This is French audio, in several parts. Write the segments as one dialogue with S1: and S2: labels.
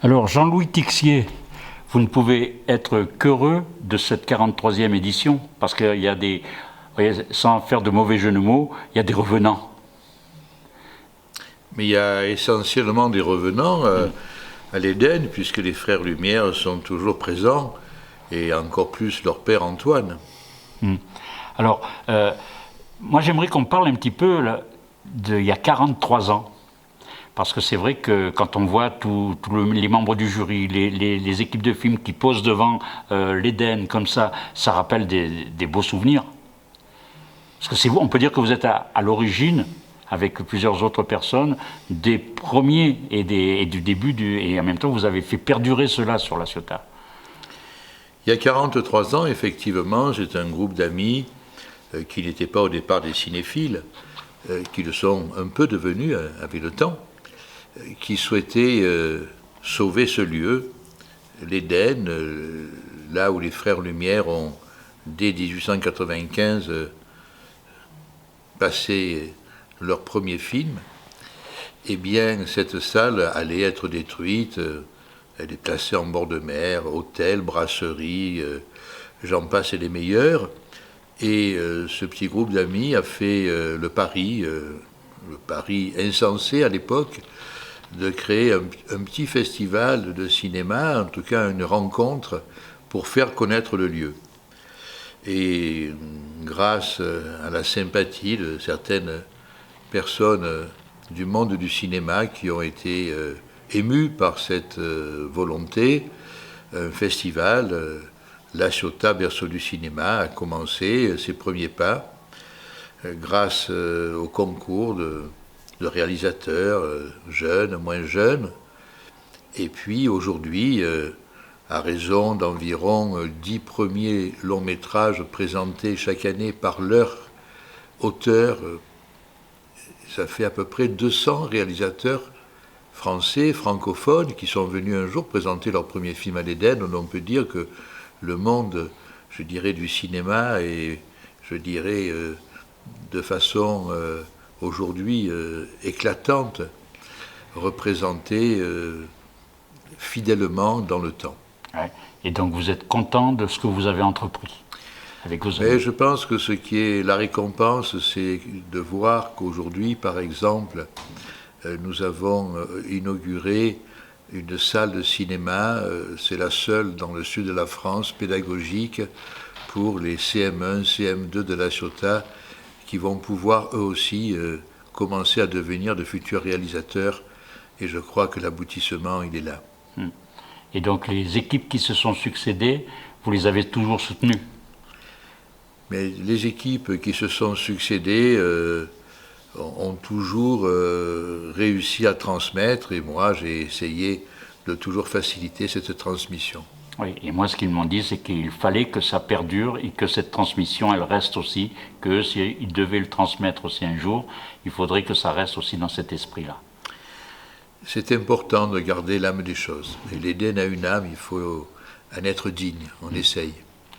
S1: Alors Jean-Louis Tixier, vous ne pouvez être qu'heureux de cette 43e édition, parce qu'il y a des, sans faire de mauvais jeu de mots, il y a des revenants.
S2: Mais il y a essentiellement des revenants à l'Éden, puisque les frères Lumière sont toujours présents, et encore plus leur père Antoine.
S1: Alors, moi j'aimerais qu'on parle un petit peu d'il y a 43 ans. Parce que c'est vrai que quand on voit tous les membres du jury, les équipes de films qui posent devant l'Éden comme ça rappelle des beaux souvenirs. Parce que c'est vous, on peut dire que vous êtes à l'origine, avec plusieurs autres personnes, des premiers et du début, et en même temps vous avez fait perdurer cela sur La Ciotat.
S2: Il y a 43 ans, effectivement, c'est un groupe d'amis qui n'étaient pas au départ des cinéphiles, qui le sont un peu devenus avec le temps, qui souhaitait sauver ce lieu, l'Éden, là où les frères Lumière ont, dès 1895, passé leur premier film. Eh bien, cette salle allait être détruite, elle est placée en bord de mer, hôtel, brasserie, j'en passe et les meilleurs. Et ce petit groupe d'amis a fait le pari insensé à l'époque, de créer un petit festival de cinéma, en tout cas une rencontre pour faire connaître le lieu. Et grâce à la sympathie de certaines personnes du monde du cinéma qui ont été émues par cette volonté, un festival, La Ciotat, berceau du cinéma, a commencé ses premiers pas grâce au concours de réalisateurs jeunes, moins jeunes. Et puis aujourd'hui, à raison d'environ 10 premiers longs métrages présentés chaque année par leur auteur, ça fait à peu près 200 réalisateurs français, francophones, qui sont venus un jour présenter leur premier film à l'Éden. Donc on peut dire que le monde, je dirais, du cinéma et je dirais de façon aujourd'hui éclatante, représentée fidèlement dans le temps.
S1: Ouais. Et donc vous êtes content de ce que vous avez entrepris avec vos amis?
S2: Mais je pense que ce qui est la récompense, c'est de voir qu'aujourd'hui, par exemple, nous avons inauguré une salle de cinéma, c'est la seule dans le sud de la France, pédagogique, pour les CM1, CM2 de La Ciotat, qui vont pouvoir eux aussi commencer à devenir de futurs réalisateurs. Et je crois que l'aboutissement, il est là.
S1: Et donc les équipes qui se sont succédées, vous les avez toujours soutenues?
S2: Mais les équipes qui se sont succédées ont toujours réussi à transmettre, et moi j'ai essayé de toujours faciliter cette transmission.
S1: Oui, et moi ce qu'ils m'ont dit, c'est qu'il fallait que ça perdure et que cette transmission, elle reste aussi, que s'ils devaient le transmettre aussi un jour, il faudrait que ça reste aussi dans cet esprit-là.
S2: C'est important de garder l'âme des choses. Et l'Éden a une âme, il faut en être digne, on essaye.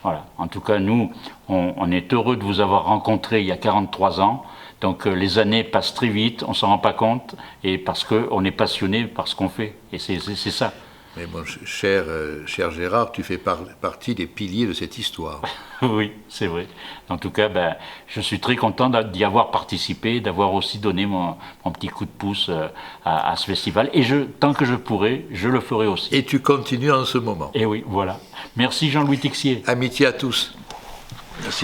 S1: Voilà, en tout cas nous, on est heureux de vous avoir rencontré il y a 43 ans, donc les années passent très vite, on ne s'en rend pas compte, et parce qu'on est passionné par ce qu'on fait, et c'est ça.
S2: Mais mon cher Gérard, tu fais partie des piliers de cette histoire.
S1: Oui, c'est vrai. En tout cas, je suis très content d'y avoir participé, d'avoir aussi donné mon petit coup de pouce à ce festival. Et tant que je pourrai, je le ferai aussi.
S2: Et tu continues en ce moment.
S1: Et oui, voilà. Merci Jean-Louis Tixier.
S2: Amitié à tous. Merci.